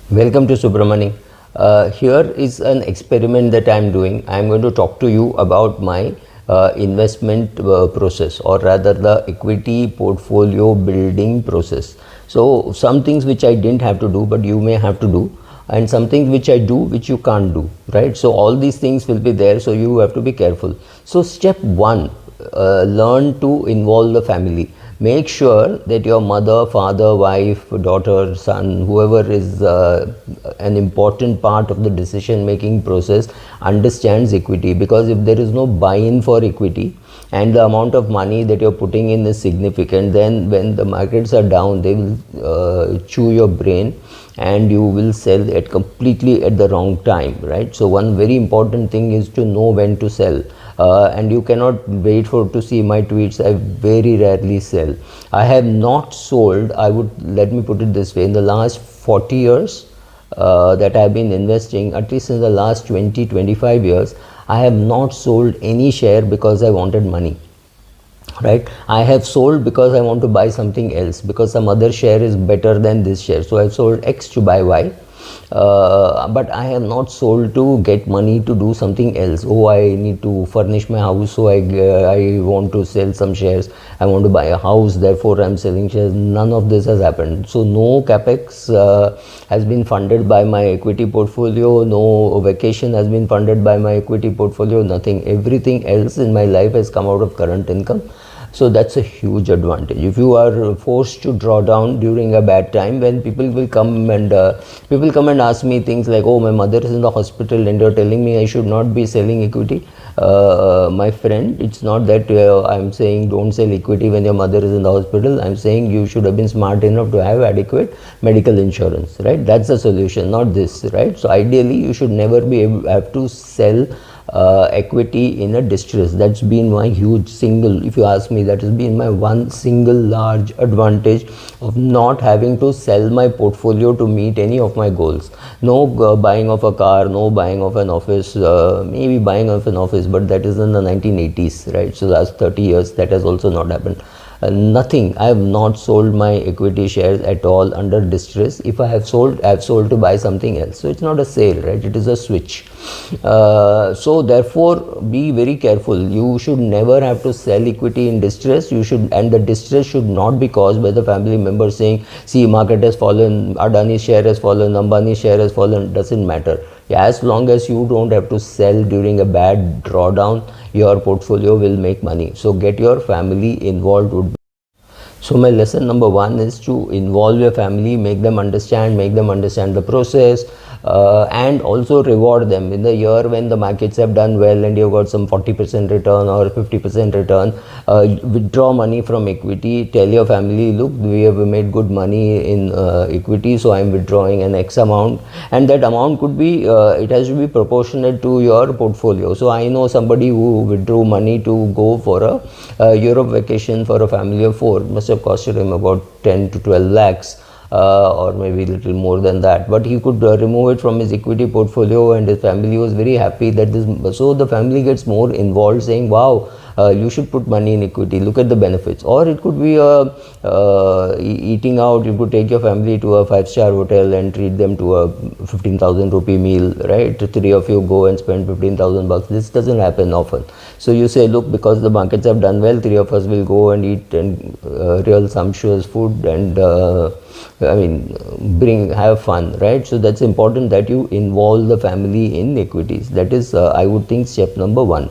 Welcome to Subramani. Here is an experiment that I am doing. I am going to talk to you about my investment process, or rather the equity portfolio building process. So some things which I didn't have to do but you may have to do, and some things which I do which you can't do, right? So all these things will be there, so you have to be careful. So step 1, learn to involve the family. Make sure that your mother, father, wife, daughter, son, whoever is an important part of the decision making process understands equity, because if there is no buy-in for equity and the amount of money that you're putting in is significant, then when the markets are down, they will chew your brain and you will sell at completely at the wrong time, right? So one very important thing is to know when to sell. And you cannot wait for to see my tweets. I very rarely sell. I have not sold, let me put it this way, in the last 40 years that I have been investing, at least in the last 20-25 years, I have not sold any share because I wanted money, right? I have sold because I want to buy something else, because some other share is better than this share, so I've sold X to buy Y. But I have not sold to get money to do something else. Oh, I need to furnish my house, so I want to sell some shares. I want to buy a house, therefore I'm selling shares. None of this has happened. So no capex has been funded by my equity portfolio. No vacation has been funded by my equity portfolio. Nothing. Everything else in my life has come out of current income. So that's a huge advantage. If you are forced to draw down during a bad time, when people come and ask me things like, oh, my mother is in the hospital and you're telling me I should not be selling equity. My friend, it's not that I'm saying don't sell equity when your mother is in the hospital. I'm saying you should have been smart enough to have adequate medical insurance, right? That's the solution, not this, right? So ideally you should never have to sell equity in a distress. That's been my huge single, if you ask me, that has been my one single large advantage of not having to sell my portfolio to meet any of my goals. No buying of a car, no buying of an office, maybe buying of an office, but that is in the 1980s, right? So last 30 years that has also not happened. Nothing. I have not sold my equity shares at all under distress. If I have sold to buy something else. So it's not a sale, right? It is a switch. So therefore be very careful. You should never have to sell equity in distress. And the distress should not be caused by the family member saying, see, market has fallen, Adani's share has fallen, Ambani's share has fallen. Doesn't matter. As long as you don't have to sell during a bad drawdown, your portfolio will make money. So get your family involved. So my lesson number 1 is to involve your family, make them understand the process, and also reward them. In the year when the markets have done well and you've got some 40% return or 50% return, withdraw money from equity. Tell your family, look, we have made good money in equity, so I'm withdrawing an X amount, and that amount could be, it has to be proportionate to your portfolio. So I know somebody who withdrew money to go for a Europe vacation for a family of 4. Must have costed him about 10 to 12 lakhs. Or maybe a little more than that, but he could remove it from his equity portfolio, and his family was very happy that this. So the family gets more involved, saying, wow, you should put money in equity, look at the benefits. Or it could be eating out. You could take your family to a 5-star hotel and treat them to a 15,000 rupee meal, right? 3 of you go and spend 15,000 bucks. This doesn't happen often. So you say, look, because the markets have done well, 3 of us will go and eat and real sumptuous food and have fun, right? So that's important, that you involve the family in equities. That is, I would think, step number 1.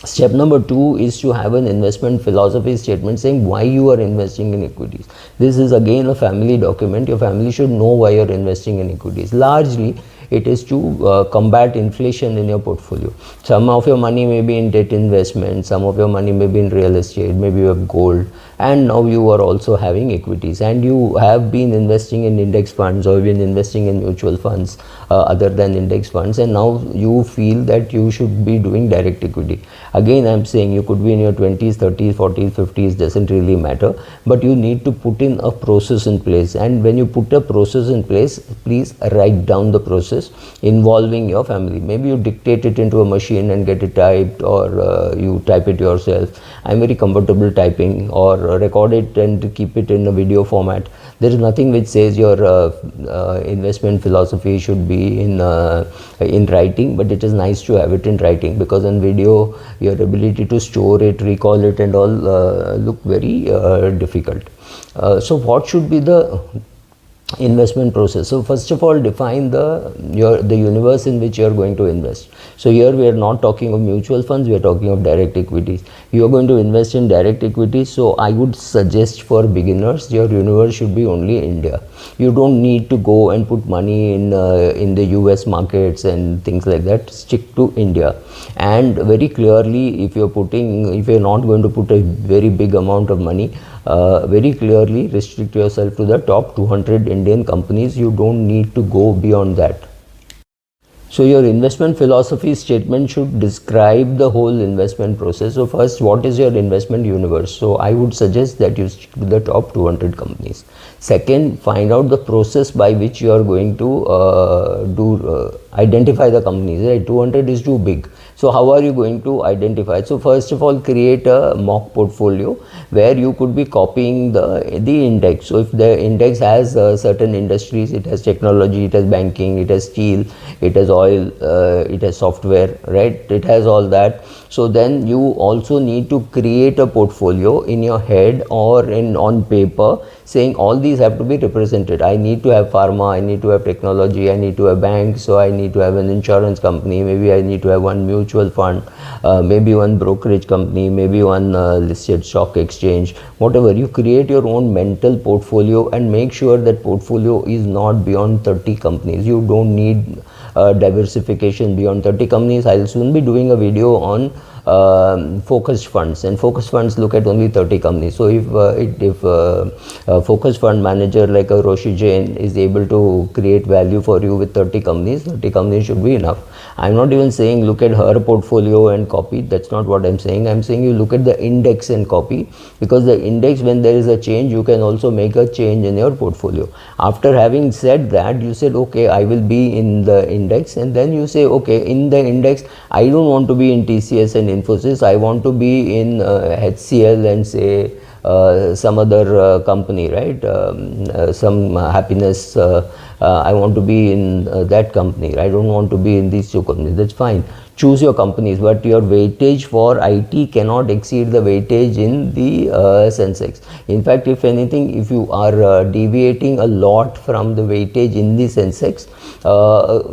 Step number 2 is to have an investment philosophy statement saying why you are investing in equities. This is again a family document. Your family should know why you're investing in equities. Largely, it is to combat inflation in your portfolio. Some of your money may be in debt investment, some of your money may be in real estate, maybe you have gold, and now you are also having equities, and you have been investing in index funds or been investing in mutual funds other than index funds, and now you feel that you should be doing direct equity. Again, I'm saying you could be in your 20s, 30s, 40s, 50s, doesn't really matter, but you need to put in a process in place. And when you put a process in place, please write down the process involving your family. Maybe you dictate it into a machine and get it typed, or you type it yourself. I'm very comfortable typing, or record it and keep it in a video format. There is nothing which says your investment philosophy should be in writing, but it is nice to have it in writing, because on video your ability to store it, recall it and all look very difficult. So what should be the investment process? So first of all, define the universe in which you are going to invest. So here we are not talking of mutual funds, we are talking of direct equities. You are going to invest in direct equities, so I would suggest for beginners, your universe should be only India. You don't need to go and put money in the US markets and things like that. Stick to India. And very clearly, if you're not going to put a very big amount of money, very clearly restrict yourself to the top 200 Indian companies. You don't need to go beyond that. So your investment philosophy statement should describe the whole investment process. So first, what is your investment universe? So I would suggest that you stick to the top 200 companies. Second, find out the process by which you are going to identify the companies. Right? 200 is too big. So how are you going to identify? So first of all, create a mock portfolio where you could be copying the index. So if the index has certain industries, it has technology, it has banking, it has steel, it has oil, it has software, right? It has all that. So then you also need to create a portfolio in your head or on paper, saying all these have to be represented. I need to have pharma, I need to have technology, I need to have banks, so I need to have an insurance company, maybe I need to have one mutual fund, maybe one brokerage company, maybe one listed stock exchange, whatever. You create your own mental portfolio and make sure that portfolio is not beyond 30 companies. You don't need diversification beyond 30 companies. I'll soon be doing a video on focused funds, and focused funds look at only 30 companies. So if a focused fund manager like a Roshi Jain is able to create value for you with 30 companies, 30 companies should be enough. I'm not even saying look at her portfolio and copy. That's not what I'm saying. I'm saying you look at the index and copy, because the index, when there is a change, you can also make a change in your portfolio. After having said that, you said, okay, I will be in the index, and then you say, okay, in the index, I don't want to be in TCS and Infosys. I want to be in HCL and say some other company, right? Some happiness. I want to be in that company. I don't want to be in these two companies. That's fine. Choose your companies, but your weightage for IT cannot exceed the weightage in the Sensex. In fact, if anything, if you are deviating a lot from the weightage in the Sensex,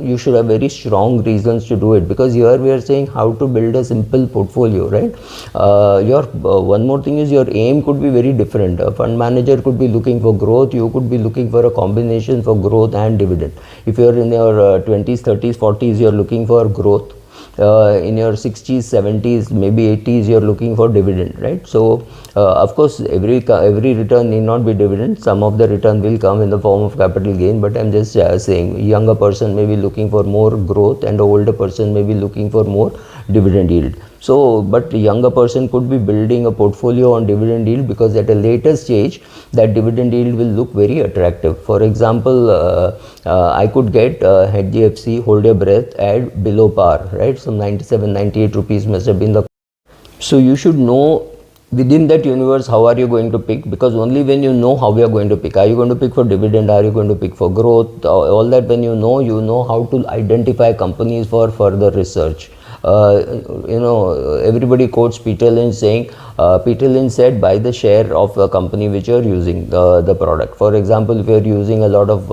you should have very strong reasons to do it, because here we are saying how to build a simple portfolio, right? One more thing is your aim could be very different. A fund manager could be looking for growth. You could be looking for a combination for growth and dividend. If you are in your 20s, 30s, 40s, you are looking for growth. In your 60s, 70s, maybe 80s, you are looking for dividend, right? So of course every return need not be dividend. Some of the return will come in the form of capital gain, but I'm just saying, younger person may be looking for more growth and the older person may be looking for more dividend yield. So, but the younger person could be building a portfolio on dividend yield, because at a later stage that dividend yield will look very attractive. For example, I could get HDFC, hold your breath, at below par, right? Some 97, 98 rupees must have been the. So you should know within that universe how are you going to pick, because only when you know how you are going to pick, are you going to pick for dividend, are you going to pick for growth, all that, when you know how to identify companies for further research. Everybody quotes Peter Lynch saying, Peter Lynch said, buy the share of a company which you are using the product. For example, if you are using a lot of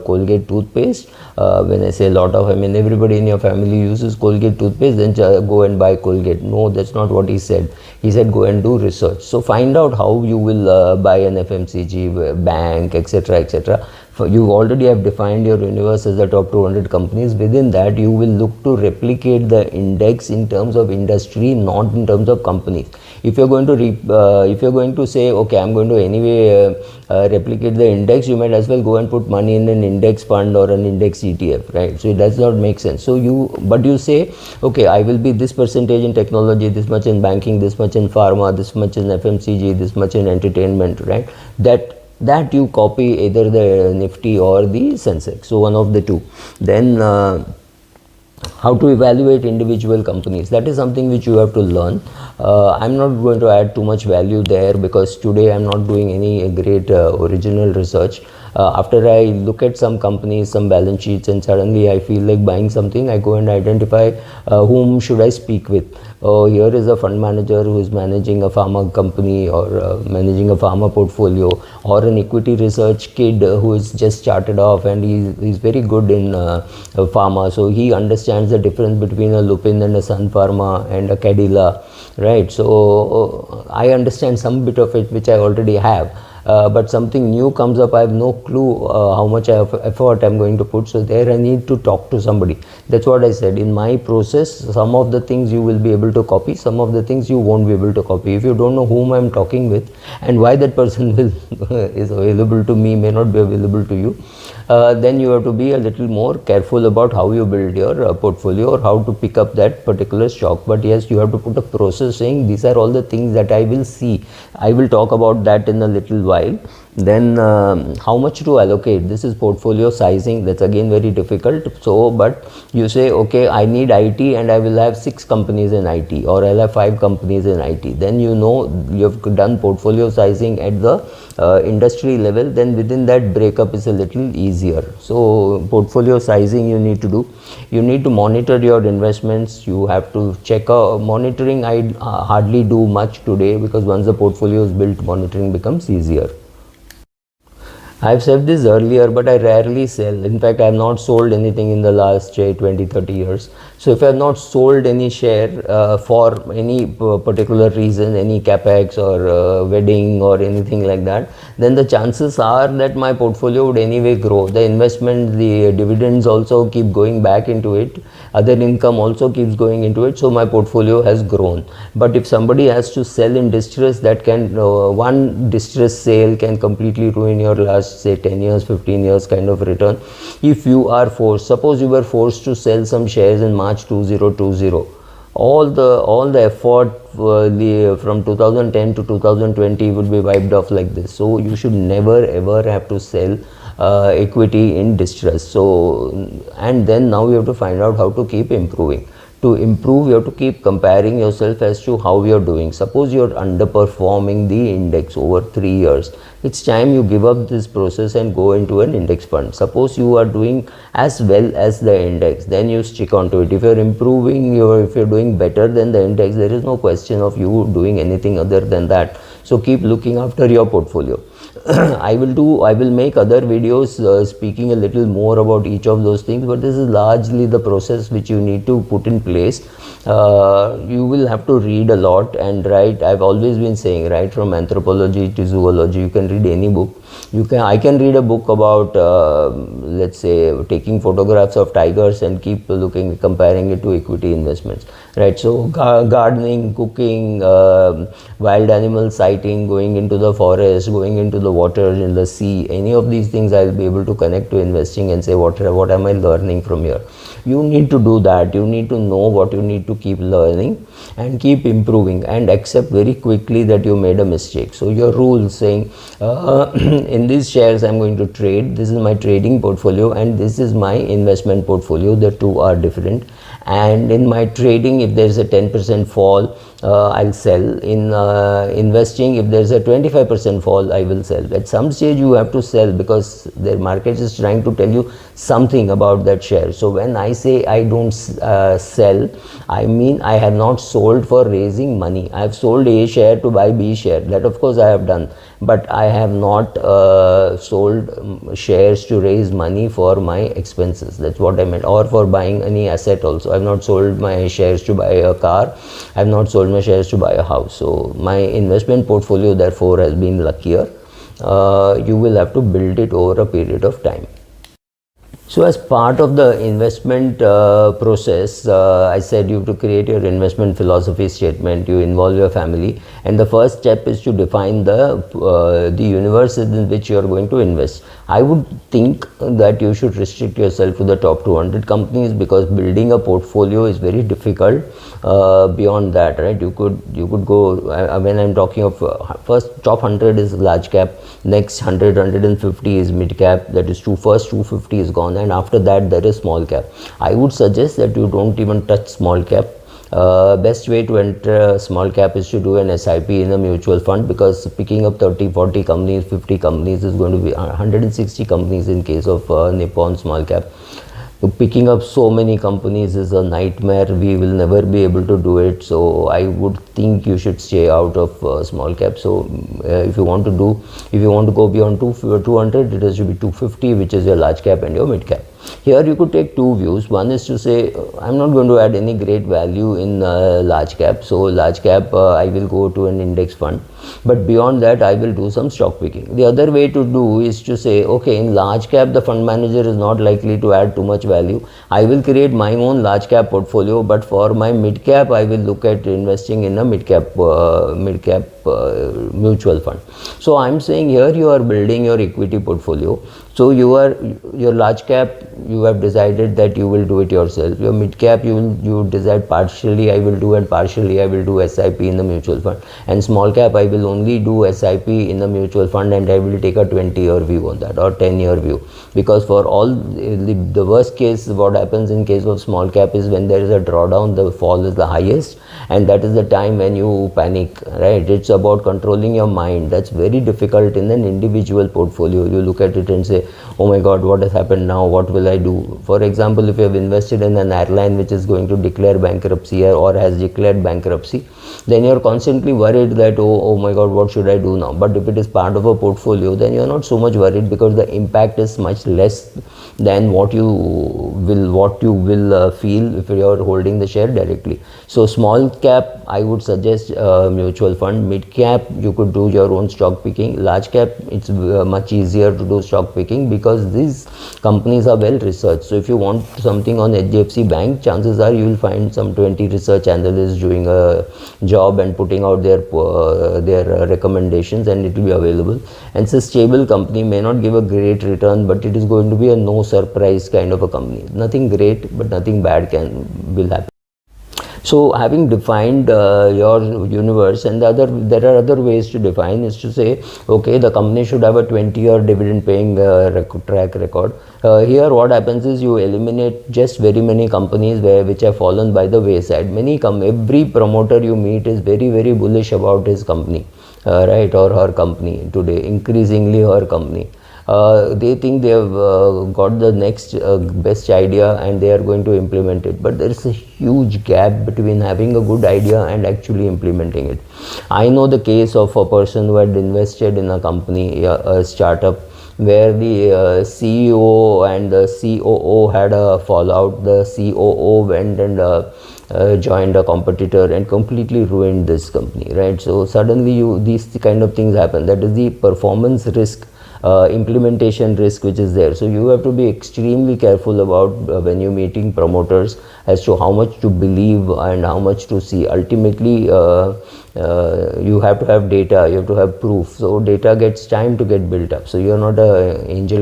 Colgate toothpaste, when I say a lot of, I mean everybody in your family uses Colgate toothpaste, then go and buy Colgate. No, that's not what he said. He said go and do research. So find out how you will buy an FMCG, bank, etc., etc. You already have defined your universe as the top 200 companies. Within that, you will look to replicate the index in terms of industry, not in terms of companies. If you're going to say, okay, I'm going to anyway replicate the index, you might as well go and put money in an index fund or an index ETF, right? So it does not make sense. So you say, okay, I will be this percentage in technology, this much in banking, this much in pharma, this much in FMCG, this much in entertainment, right? That you copy either the Nifty or the Sensex, so one of the two. Then How to evaluate individual companies, that is something which you have to learn. I'm not going to add too much value there, because today I'm not doing any great original research. After I look at some companies, some balance sheets, and suddenly I feel like buying something, I go and identify whom should I speak with. Here is a fund manager who is managing a pharma company, or managing a pharma portfolio, or an equity research kid who is just started off, and he's very good in pharma, so he understands the difference between a Lupin and a Sun Pharma and a Cadila, right? So I understand some bit of it which I already have. But something new comes up, I have no clue how much effort I'm going to put. So there I need to talk to somebody. That's what I said. In my process, some of the things you will be able to copy, some of the things you won't be able to copy. If you don't know whom I'm talking with and why that person is available to me, may not be available to you, then you have to be a little more careful about how you build your portfolio, or how to pick up that particular stock. But yes, you have to put a process saying these are all the things that I will see. I will talk about that in a little while. Then how much to allocate, this is portfolio sizing. That's again very difficult. So but you say, okay, I need IT and I will have 6 companies in IT, or I'll have 5 companies in IT. Then you know you have done portfolio sizing at the industry level. Then within that breakup is a little easier. So portfolio sizing you need to do. You need to monitor your investments. You have to check monitoring. I hardly do much today, because once the portfolio is built, monitoring becomes easier. I've said this earlier, but I rarely sell. In fact, I have not sold anything in the last 20, 30 years. So if I have not sold any share for any particular reason, any capex or wedding or anything like that, then the chances are that my portfolio would anyway grow. The investment, the dividends also keep going back into it. Other income also keeps going into it. So my portfolio has grown. But if somebody has to sell in distress, that can, one distress sale can completely ruin your last, say, 10 years, 15 years kind of return. If you are forced, suppose you were forced to sell some shares in March 2020, all the effort from 2010 to 2020 would be wiped off like this. So you should never ever have to sell equity in distress. So, and then now you have to find out how to keep improving. To improve, you have to keep comparing yourself as to how you're doing. Suppose you're underperforming the index over 3 years. It's time you give up this process and go into an index fund. Suppose you are doing as well as the index, then you stick on to it. If you're improving, if you're doing better than the index, there is no question of you doing anything other than that. So keep looking after your portfolio. I will make other videos speaking a little more about each of those things, but this is largely the process which you need to put in place. You will have to read a lot and write. I've always been saying, right from anthropology to zoology, you can read any book. I can read a book about let's say taking photographs of tigers and keep looking, comparing it to equity investments, right? So gardening, cooking, wild animal sighting, going into the forest, going into the water, in the sea, any of these things I'll be able to connect to investing and say what am I learning from here. You need to do that. You need to know what you need to keep learning and keep improving, and accept very quickly that you made a mistake. So your rules saying in these shares I'm going to trade, this is my trading portfolio and this is my investment portfolio, the two are different. And in my trading, if there's a 10% fall, I'll sell. In investing, if there's a 25% fall, I will sell. At some stage you have to sell, because the market is trying to tell you something about that share. So when I say I don't sell, I mean I have not sold for raising money. I have sold A share to buy B share, that of course I have done, but I have not sold shares to raise money for my expenses. That's what I meant. Or for buying any asset also. I have not sold my shares to buy a car. I have not sold my shares to buy a house. So my investment portfolio therefore has been luckier. You will have to build it over a period of time. So as part of the investment process, I said you have to create your investment philosophy statement, you involve your family, and the first step is to define the universe in which you are going to invest. I would think that you should restrict yourself to the top 200 companies, because building a portfolio is very difficult. Beyond that, right, you could go, when I'm talking of first top 100 is large cap, next 150 is mid cap, that is first 250 is gone, and after that there is small cap. I would suggest that you don't even touch small cap. Best way to enter small cap is to do an SIP in a mutual fund, because picking up 30, 40 companies, 50 companies is going to be 160 companies in case of Nippon small cap. Picking up so many companies is a nightmare. We will never be able to do it. So I would think you should stay out of small cap. So if you want to go beyond 200, it should be 250, which is your large cap and your mid cap. Here you could take two views. One is to say, I'm not going to add any great value in large cap. So large cap, I will go to an index fund. But beyond that, I will do some stock picking. The other way to do is to say, okay, in large cap, the fund manager is not likely to add too much value. I will create my own large cap portfolio, but for my mid cap, I will look at investing in a mid cap mutual fund. So I'm saying here you are building your equity portfolio. So your large cap, you have decided that you will do it yourself. Your mid cap, you decide partially I will do and partially I will do SIP in the mutual fund. And small cap, I will only do SIP in the mutual fund, and I will take a 20-year view on that, or 10-year view. Because for all the worst case, what happens in case of small cap is when there is a drawdown, the fall is the highest, and that is the time when you panic, right? It's about controlling your mind. That's very difficult in an individual portfolio. You look at it and say, oh my God, what has happened now? What will I do? For example, if you have invested in an airline which is going to declare bankruptcy or has declared bankruptcy, then you're constantly worried that, oh my God, what should I do now? But if it is part of a portfolio, then you're not so much worried, because the impact is much less than what you will feel if you're holding the share directly. So small cap, I would suggest mutual fund. Mid cap, you could do your own stock picking. Large cap, it's much easier to do stock picking because these companies are well researched. So if you want something on HDFC Bank, chances are you will find some 20 research analysts doing a job and putting out their recommendations, and it will be available. And it's a stable company, may not give a great return, but it is going to be a no surprise kind of a company. Nothing great, but nothing bad will happen. So having defined your universe, and there are other ways to define, is to say, okay, the company should have a 20-year dividend paying track record. Here what happens is you eliminate just very many companies which have fallen by the wayside. Every promoter you meet is very, very bullish about his company, right, or her company today, increasingly her company. They think they have got the next best idea and they are going to implement it, but there is a huge gap between having a good idea and actually implementing it. I know the case of a person who had invested in a company, a startup, where the CEO and the COO had a fallout. The COO went and joined a competitor and completely ruined this company, right? So suddenly these kind of things happen. That is the performance risk, implementation risk which is there. So you have to be extremely careful about when you're meeting promoters as to how much to believe and how much to see. Ultimately you have to have data, you have to have proof. So data gets time to get built up. So you're not a angel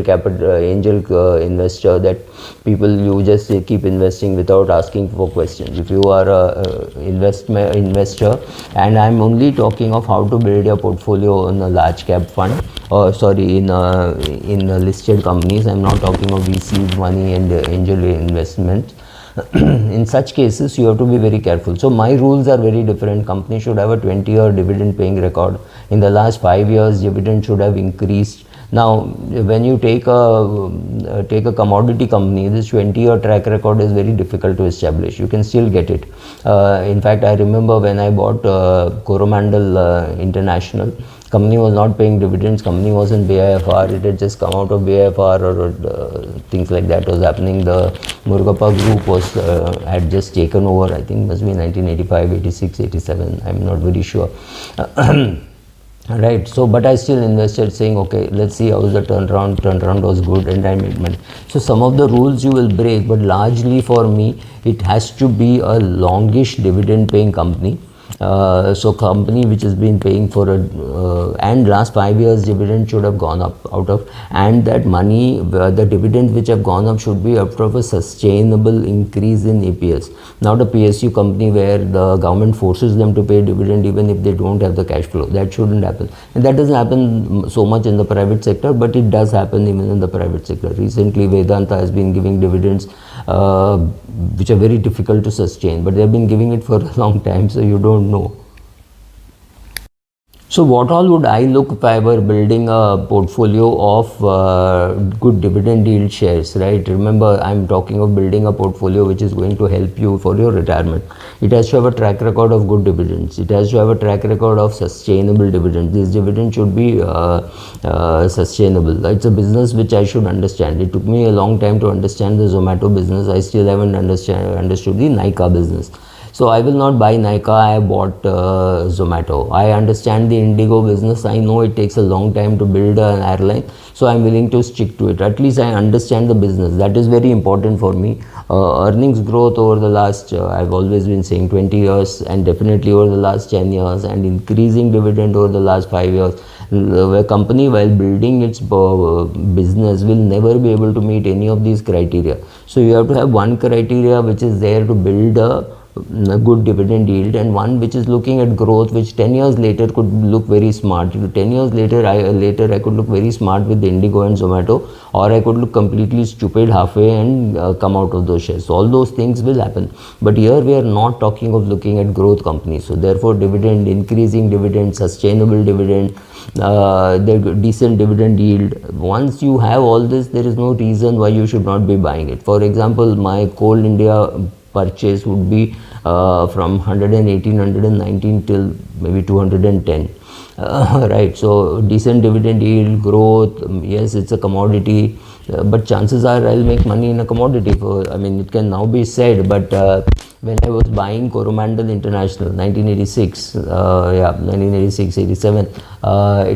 investor that you just keep investing without asking for questions. If you are a investor, and I'm only talking of how to build your portfolio in a large cap fund, in listed companies. I'm not talking of VC money and angel investment. In such cases, you have to be very careful. So my rules are very different. Company should have a 20-year dividend paying record. In the last 5 years, dividend should have increased. Now, when you take a commodity company, this 20-year track record is very difficult to establish. You can still get it. In fact, I remember when I bought Coromandel International, company was not paying dividends. Company was in BIFR. It had just come out of BIFR or things like that was happening. The Murugappa group had just taken over. I think it must be 1985, 86, 87. I'm not very sure. Right. So, but I still invested, saying, okay, let's see how is the turnaround. Turnaround was good, and I made money. So some of the rules you will break, but largely for me, it has to be a longish dividend paying company. So company which has been paying for a and last 5 years dividend should have gone up out of, and that money, the dividend which have gone up should be out of a sustainable increase in EPS, not a PSU company where the government forces them to pay dividend even if they don't have the cash flow. That shouldn't happen, and that doesn't happen so much in the private sector, but it does happen even in the private sector. Recently Vedanta has been giving dividends which are very difficult to sustain, but they have been giving it for a long time, so you don't know. So what all would I look if I were building a portfolio of good dividend yield shares, right? Remember, I'm talking of building a portfolio which is going to help you for your retirement. It has to have a track record of good dividends. It has to have a track record of sustainable dividends. This dividend should be sustainable. It's a business which I should understand. It took me a long time to understand the Zomato business. I still haven't understood the Nykaa business. So I will not buy Nykaa, I bought Zomato. I understand the Indigo business. I know it takes a long time to build an airline, so I'm willing to stick to it. At least I understand the business. That is very important for me. Earnings growth over the last, I've always been saying 20 years, and definitely over the last 10 years, and increasing dividend over the last 5 years. A company, while building its business, will never be able to meet any of these criteria. So you have to have one criteria which is there to build a good dividend yield, and one which is looking at growth, which 10 years later could look very smart. 10 years later I could look very smart with Indigo and Zomato, or I could look completely stupid halfway and come out of those shares. So all those things will happen, but here we are not talking of looking at growth companies. So therefore dividend, increasing dividend, sustainable dividend, the decent dividend yield, once you have all this, there is no reason why you should not be buying it. For example, my Coal India purchase would be from 118, 119 till maybe 210. Right, so decent dividend yield, growth, yes, it's a commodity, but chances are I'll make money in a commodity. It can now be said, but when I was buying Coromandel International 1986, 1986, 87, it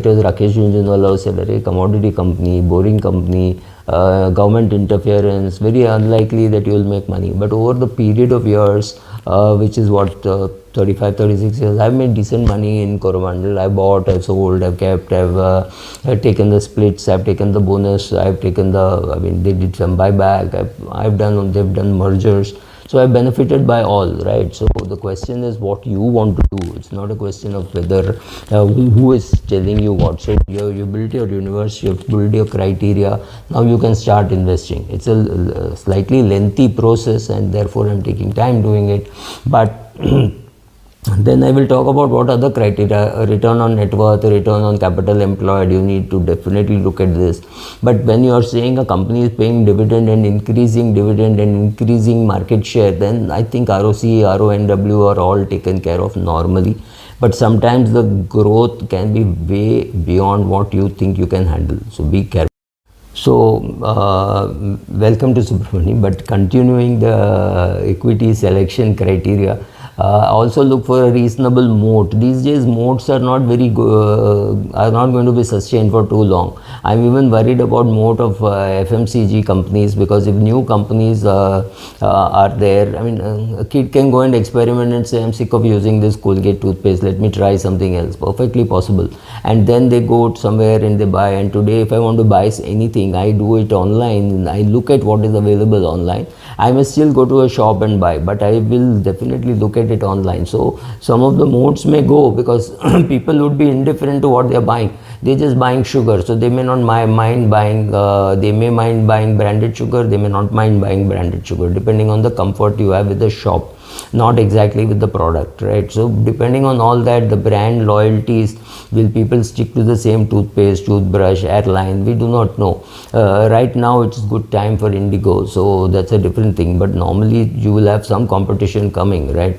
was Rakesh Jhunjhunwala who said, a commodity company, boring company, government interference, very unlikely that you will make money. But over the period of years, which is what, 35, 36 years, I've made decent money in Coromandel. I bought, I've sold, I've kept, I've taken the splits, I've taken the bonus, I've taken they did some buyback, they've done mergers. So I benefited by all, right? So the question is what you want to do. It's not a question of whether who is telling you what. So you build your universe, you build your criteria. Now you can start investing. It's a slightly lengthy process, and therefore I'm taking time doing it. But then I will talk about what other criteria, return on net worth, return on capital employed. You need to definitely look at this. But when you are saying a company is paying dividend and increasing market share, then I think ROC, RONW are all taken care of normally. But sometimes the growth can be way beyond what you think you can handle. So be careful. So welcome to Subramani, but continuing the equity selection criteria, also look for a reasonable moat. These days moats are not going to be sustained for too long. I'm even worried about moat of FMCG companies, because if new companies are there, a kid can go and experiment and say, I'm sick of using this Colgate toothpaste, let me try something else. Perfectly possible. And then they go somewhere and they buy. And today if I want to buy anything, I do it online. I look at what is available online. I may still go to a shop and buy, but I will definitely look at it online. So some of the modes may go, because people would be indifferent to what they are buying. They're just buying sugar, so they may not mind buying, they may mind buying branded sugar, they may not mind buying branded sugar, depending on the comfort you have with the shop, not exactly with the product, right? So depending on all that, the brand loyalties, will people stick to the same toothpaste, toothbrush, airline? We do not know. Right now it's good time for Indigo, so that's a different thing, but normally you will have some competition coming, right?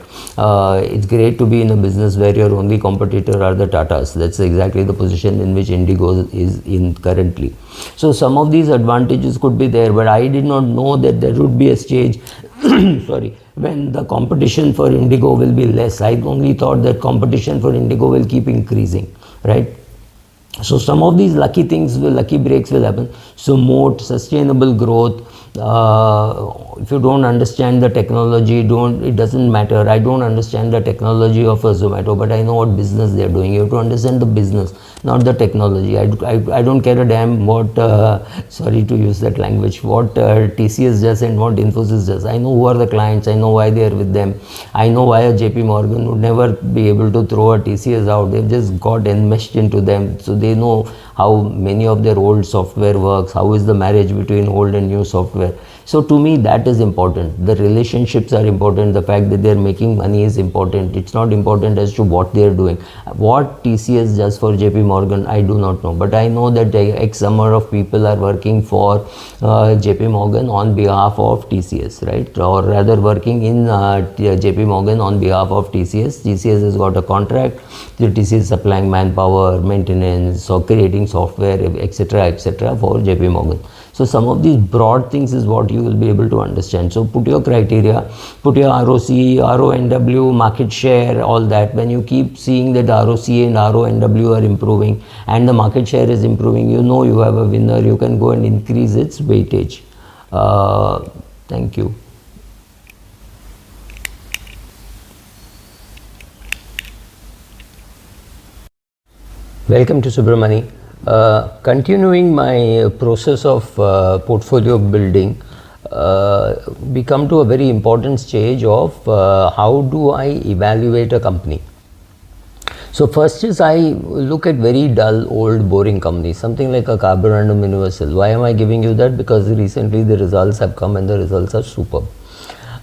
It's great to be in a business where your only competitor are the Tatas. That's exactly the position in which Indigo is in currently. So some of these advantages could be there, but I did not know that there would be a stage sorry, when the competition for Indigo will be less. I only thought that competition for Indigo will keep increasing, right? So some of these lucky things, lucky breaks will happen. So moat, sustainable growth, if you don't understand the technology, it doesn't matter. I don't understand the technology of a Zomato, but I know what business they're doing. You have to understand the business, not the technology. I don't care a damn what, sorry to use that language, what TCS does and what Infosys does. I know who are the clients, I know why they are with them. I know why a JP Morgan would never be able to throw a TCS out. They've just got enmeshed into them, so they know how many of their old software works, how is the marriage between old and new software. So to me that is important. The relationships are important. The fact that they are making money is important. It's not important as to what they are doing. What TCS does for JP Morgan, I do not know, but I know that X number of people are working for JP Morgan on behalf of TCS, right? Or rather working in JP Morgan on behalf of TCS. TCS has got a contract. The TCS is supplying manpower, maintenance, or creating software, etc. for JP Morgan. So some of these broad things is what you will be able to understand. So put your criteria, put your ROC, RONW, market share, all that. When you keep seeing that ROC and RONW are improving and the market share is improving, you know you have a winner. You can go and increase its weightage. Thank you. Welcome to Subramani. Continuing my process of portfolio building, we come to a very important stage of how do I evaluate a company. So first is I look at very dull, old, boring companies, something like a Carborundum Universal. Why am I giving you that? Because recently the results have come and the results are superb.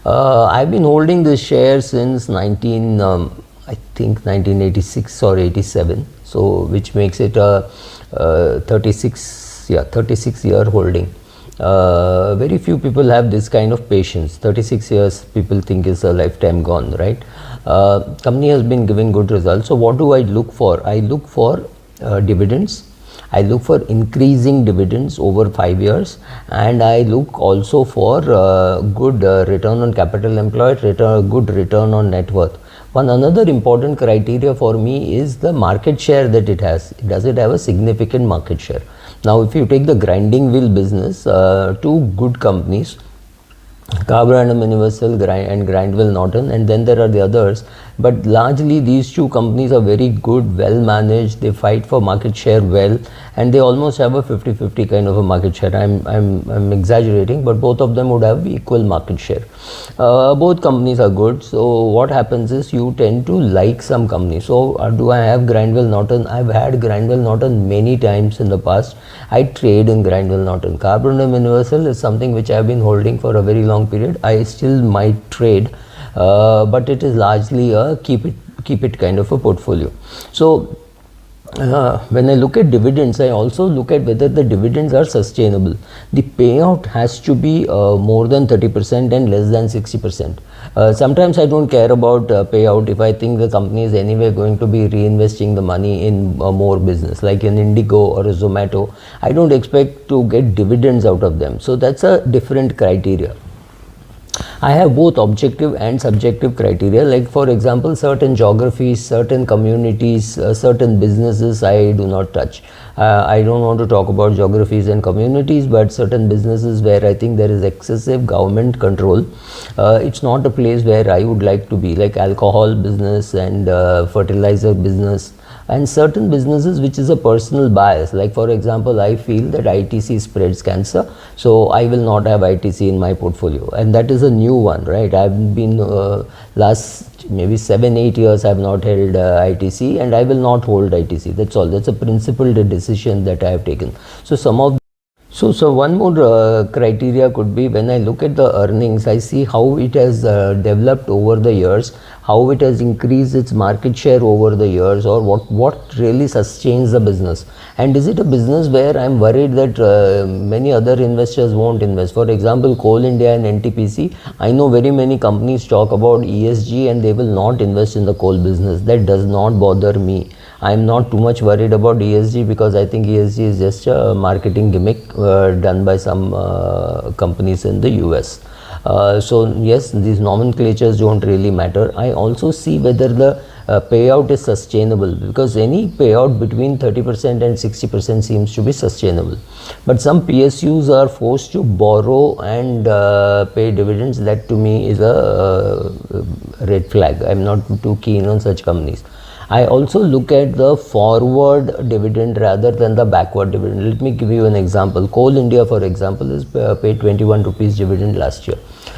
I've been holding this share since 1986 or 87. So which makes it a 36 year holding. Very few people have this kind of patience. 36 years people think is a lifetime gone, right? Company has been giving good results. So what do I look for? I look for dividends. I look for increasing dividends over 5 years, and I look also for good return on capital employed, good return on net worth. One another important criteria for me is the market share that it has. Does it have a significant market share? Now, if you take the grinding wheel business, two good companies, Carborundum Universal and Grindwell Norton, and then there are the others, but largely these two companies are very good, well managed. They fight for market share well, and they almost have a 50-50 kind of a market share. I'm exaggerating, but both of them would have equal market share. Both companies are good. So what happens is you tend to like some companies. So do I have Grindwell Norton? I've had Grindwell Norton many times in the past. I trade in Grindwell Norton. Carborundum Universal is something which I've been holding for a very long period. I still might trade, but it is largely a keep it kind of a portfolio. So when I look at dividends, I also look at whether the dividends are sustainable. The payout has to be more than 30% and less than 60%. Sometimes I don't care about payout if I think the company is anyway going to be reinvesting the money in more business, like an Indigo or a Zomato. I don't expect to get dividends out of them. So that's a different criteria. I have both objective and subjective criteria, like for example certain geographies, certain communities, certain businesses I do not touch. I don't want to talk about geographies and communities, but certain businesses where I think there is excessive government control, it's not a place where I would like to be, like alcohol business and fertilizer business, and certain businesses which is a personal bias, like for example I feel that ITC spreads cancer, so I will not have ITC in my portfolio, and that is a new one, right? I've been last maybe 7-8 years I have not held ITC, and I will not hold ITC. That's all. That's a principled decision that I have taken. So So one more criteria could be, when I look at the earnings, I see how it has developed over the years, how it has increased its market share over the years, or what really sustains the business. And is it a business where I'm worried that many other investors won't invest? For example, Coal India and NTPC, I know very many companies talk about ESG and they will not invest in the coal business. That does not bother me. I'm not too much worried about ESG because I think ESG is just a marketing gimmick done by some companies in the US. So yes, these nomenclatures don't really matter. I also see whether the payout is sustainable, because any payout between 30% and 60% seems to be sustainable. But some PSUs are forced to borrow and pay dividends. That to me is a red flag. I'm not too keen on such companies. I also look at the forward dividend rather than the backward dividend. Let me give you an example. Coal India, for example, is paid 21 rupees dividend last year.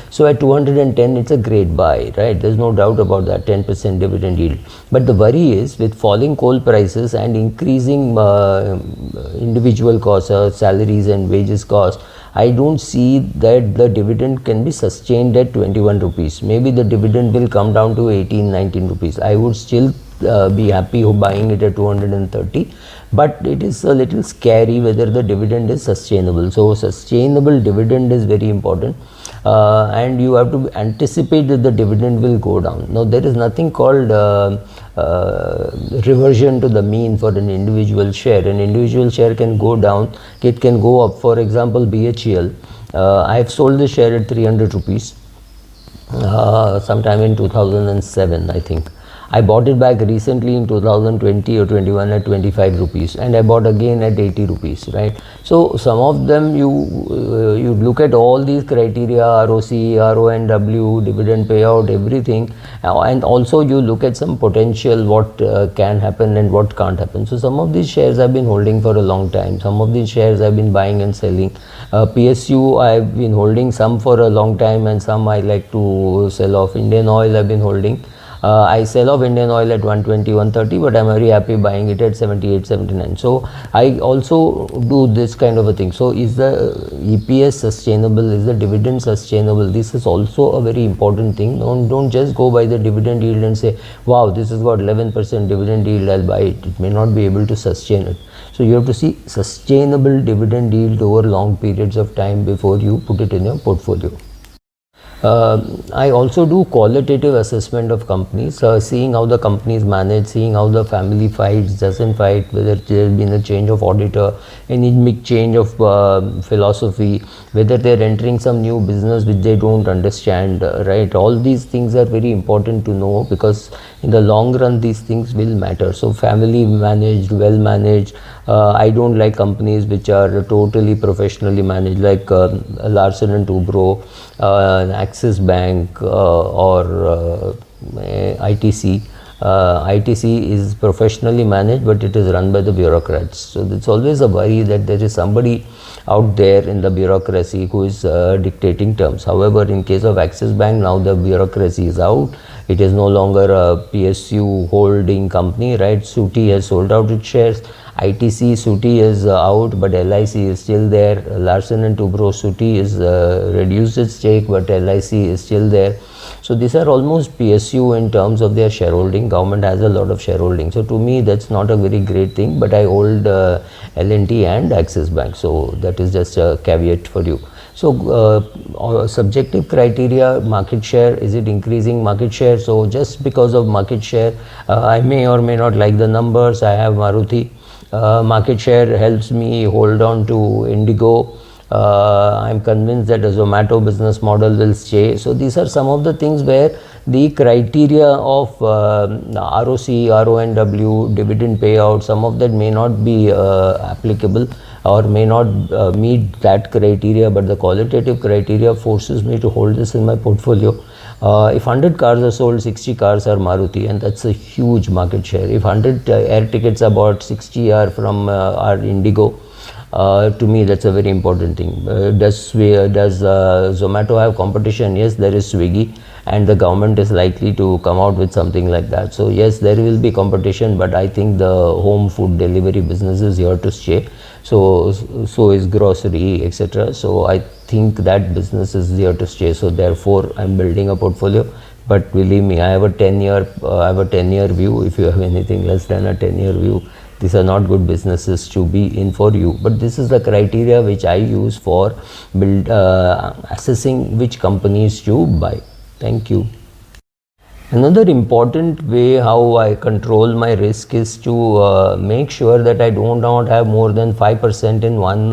So at 210, it's a great buy, right? There's no doubt about that, 10% dividend yield. But the worry is, with falling coal prices and increasing individual costs, salaries and wages costs, I don't see that the dividend can be sustained at 21 rupees. Maybe the dividend will come down to 18, 19 rupees. I would still be happy buying it at 230, but it is a little scary whether the dividend is sustainable. So sustainable dividend is very important, and you have to anticipate that the dividend will go down. Now there is nothing called reversion to the mean for an individual share. An individual share can go down, it can go up. For example, BHEL, I have sold the share at 300 rupees sometime in 2007, I think. I bought it back recently in 2020 or 21 at 25 rupees, and I bought again at 80 rupees, right? So some of them you look at all these criteria, ROC, RONW, dividend payout, everything, and also you look at some potential, what can happen and what can't happen. So some of these shares I've been holding for a long time. Some of these shares I've been buying and selling. PSU I've been holding some for a long time, and some I like to sell off. Indian Oil I've been holding. I sell off Indian Oil at 120, 130, but I'm very happy buying it at 78, 79. So I also do this kind of a thing. So is the EPS sustainable? Is the dividend sustainable? This is also a very important thing. Don't just go by the dividend yield and say, wow, this has got 11% dividend yield, I'll buy it. It may not be able to sustain it. So you have to see sustainable dividend yield over long periods of time before you put it in your portfolio. I also do qualitative assessment of companies, seeing how the companies manage, seeing how the family fights, doesn't fight, whether there has been a change of auditor, any big change of philosophy, whether they are entering some new business which they don't understand, right? All these things are very important to know, because in the long run these things will matter. So family managed, well managed. I don't like companies which are totally professionally managed, like Larsen and Toubro, Axis Bank, or ITC. ITC is professionally managed, but it is run by the bureaucrats. So it's always a worry that there is somebody out there in the bureaucracy who is dictating terms. However, in case of Axis Bank, now the bureaucracy is out. It is no longer a PSU holding company, right? Suti has sold out its shares. ITC Suti is out, but LIC is still there. Larsen and Toubro Suti is reduced its stake, but LIC is still there. So these are almost PSU in terms of their shareholding. Government has a lot of shareholding. So to me, that's not a very great thing, but I hold L&T and Axis Bank. So that is just a caveat for you. So subjective criteria, market share, is it increasing market share? So just because of market share, I may or may not like the numbers. I have Maruti. Market share helps me hold on to Indigo. I'm convinced that a Zomato business model will stay. So these are some of the things where the criteria of ROC, RONW, dividend payout, some of that may not be applicable or may not meet that criteria, but the qualitative criteria forces me to hold this in my portfolio. If 100 cars are sold, 60 cars are Maruti, and that's a huge market share. If 100 air tickets are bought, 60 are from our Indigo. To me, that's a very important thing. Does Zomato have competition? Yes, there is Swiggy, and the government is likely to come out with something like that. So yes, there will be competition, but I think the home food delivery business is here to stay. So is grocery, etc. So I think that business is here to stay. So therefore, I'm building a portfolio. But believe me, I have a 10-year view. If you have anything less than a 10-year view, these are not good businesses to be in for you. But this is the criteria which I use for assessing which companies to buy. Thank you. Another important way how I control my risk is to make sure that I do not have more than 5% in one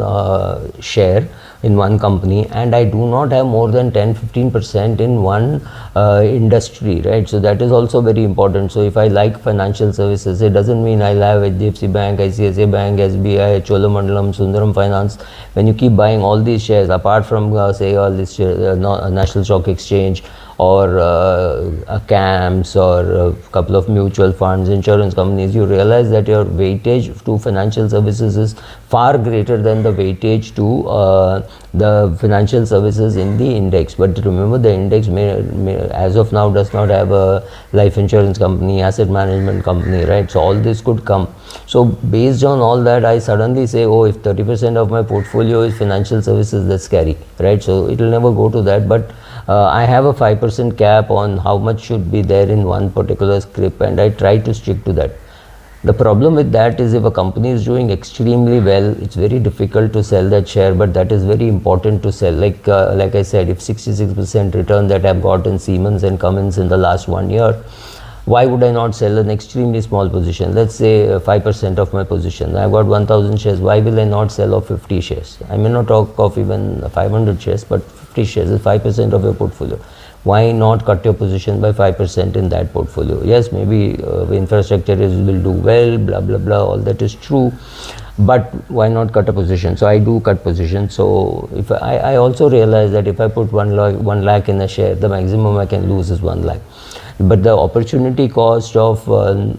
share in one company, and I do not have more than 10-15% in one industry, right? So that is also very important. So if I like financial services, it doesn't mean I'll have HDFC Bank, ICICI Bank, SBI, Cholamandalam, Sundaram Finance. When you keep buying all these shares, apart from say all this National Stock Exchange, or CAMS, or a couple of mutual funds, insurance companies, you realize that your weightage to financial services is far greater than the weightage to the financial services in the index. But remember, the index may as of now does not have a life insurance company, asset management company, right? So all this could come. So based on all that, I suddenly say, oh, if 30% of my portfolio is financial services, that's scary, right? So it will never go to that. But I have a 5% cap on how much should be there in one particular script, and I try to stick to that. The problem with that is, if a company is doing extremely well, it's very difficult to sell that share, but that is very important to sell. Like I said, if 66% return that I've got in Siemens and Cummins in the last 1 year, why would I not sell an extremely small position? Let's say 5% of my position. I've got 1000 shares. Why will I not sell off 50 shares? I may not talk of even 500 shares, but 50 shares is 5% of your portfolio. Why not cut your position by 5% in that portfolio? Yes, maybe infrastructure will do well, blah, blah, blah, all that is true. But why not cut a position? So I do cut positions. So if I also realize that if I put 1 lakh in a share, the maximum I can lose is 1 lakh. But the opportunity cost of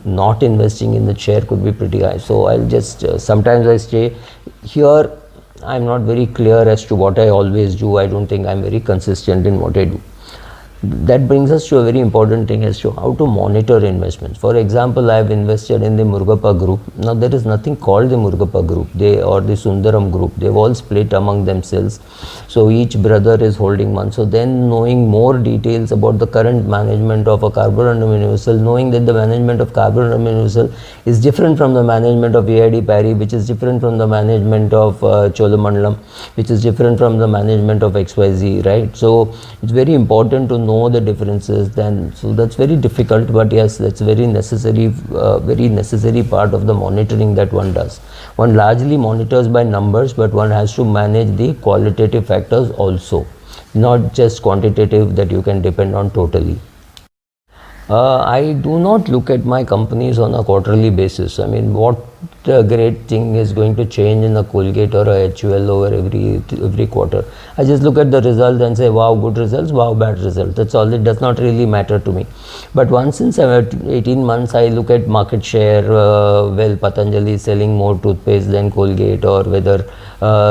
not investing in the share could be pretty high. So I'll just sometimes I stay here. I'm not very clear as to what I always do. I don't think I'm very consistent in what I do. That brings us to a very important thing as to how to monitor investments. For example, I have invested in the Murugappa group. Now there is nothing called the Murugappa group, or the Sundaram group. They've all split among themselves. So each brother is holding one. So then, knowing more details about the current management of a Carborundum Universal, knowing that the management of Carborundum Universal is different from the management of AID Parry, which is different from the management of Cholamandalam, which is different from the management of XYZ, right? So it's very important to know the differences. Then so that's very difficult, but yes, that's very necessary part of the monitoring that one does. One largely monitors by numbers, but one has to manage the qualitative factors also, not just quantitative that you can depend on totally. I do not look at my companies on a quarterly basis. I mean, what great thing is going to change in a Colgate or a HUL over every quarter? I just look at the result and say, wow, good results, wow, bad results. That's all. It does not really matter to me. But once in 18 months, I look at market share. Well, Patanjali is selling more toothpaste than Colgate, or whether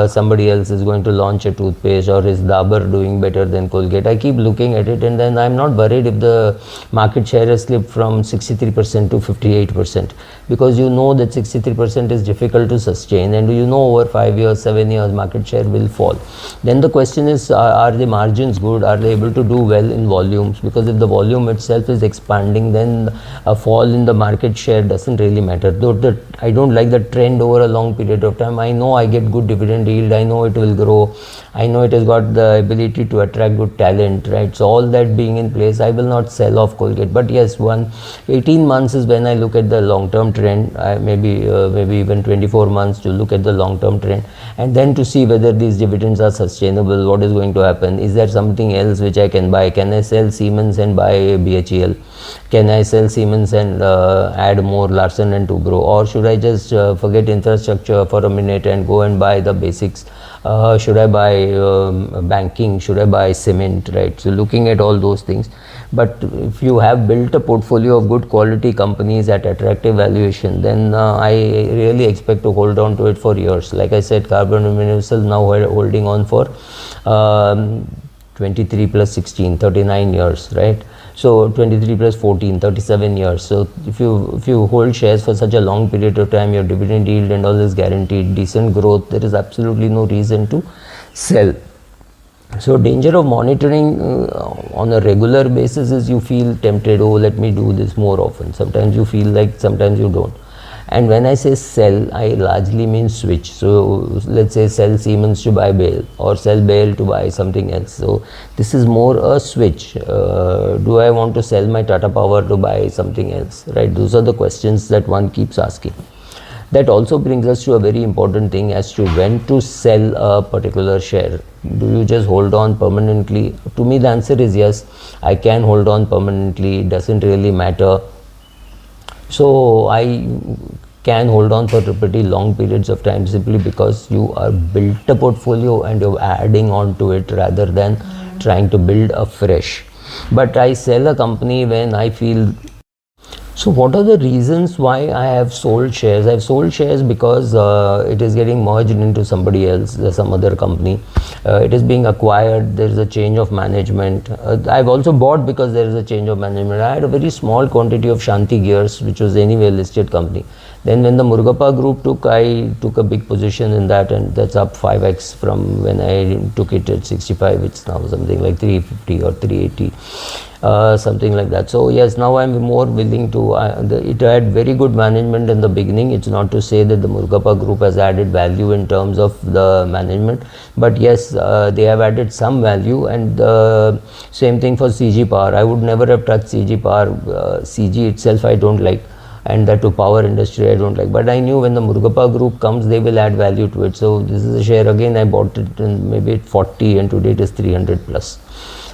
somebody else is going to launch a toothpaste, or is Dabur doing better than Colgate. I keep looking at it, and then I'm not worried if the market share has slipped from 63% to 58%, because you know that 63% is difficult to sustain, and you know over 5 years, 7 years, market share will fall. Then the question is, are the margins good? Are they able to do well in volumes? Because if the volume itself is expanding, then a fall in the market share doesn't really matter. Though I don't like the trend over a long period of time. I know I get good dividend yield. I know it will grow. I know it has got the ability to attract good talent, right? So all that being in place, I will not sell off Colgate. But yes, 18 months is when I look at the long-term trend. Maybe even 24 months to look at the long-term trend, and then to see whether these dividends are sustainable. What is going to happen? Is there something else which I can buy? Can I sell Siemens and buy BHEL? Can I sell Siemens and add more Larsen and Toubro? Or should I just forget infrastructure for a minute and go and buy the basics? Should I buy banking? Should I buy cement, right? So looking at all those things. But if you have built a portfolio of good quality companies at attractive valuation, then I really expect to hold on to it for years. Like I said, Carborundum Universal now holding on for 23 plus 16, 39 years, right? So 23 plus 14, 37 years. So if you hold shares for such a long period of time, your dividend yield and all is guaranteed, decent growth, there is absolutely no reason to sell. So danger of monitoring on a regular basis is you feel tempted, oh, let me do this more often. Sometimes you feel like, sometimes you don't. And when I say sell, I largely mean switch. So let's say sell Siemens to buy BHEL, or sell BHEL to buy something else. So this is more a switch. Do I want to sell my Tata Power to buy something else, right? Those are the questions that one keeps asking. That also brings us to a very important thing as to when to sell a particular share. Do you just hold on permanently? To me, the answer is yes. I can hold on permanently. It doesn't really matter. So I can hold on for pretty long periods of time simply because you are built a portfolio and you're adding on to it rather than trying to build a fresh. But I sell a company when I feel. So what are the reasons why I have sold shares? I've sold shares because it is getting merged into somebody else, some other company. It is being acquired, there is a change of management. I've also bought because there is a change of management. I had a very small quantity of Shanti Gears, which was anyway a listed company. Then when the Murugappa group took, I took a big position in that, and that's up 5x from when I took it at 65. It's now something like 350 or 380. Something like that. So yes, now I'm more willing to, it had very good management in the beginning. It's not to say that the Murugappa group has added value in terms of the management, but yes, they have added some value. And same thing for CG Power. I would never have touched CG Power. CG itself I don't like, and that to power industry I don't like, but I knew when the Murugappa group comes they will add value to it. So this is a share, again I bought it in maybe at 40 and today it is 300 plus.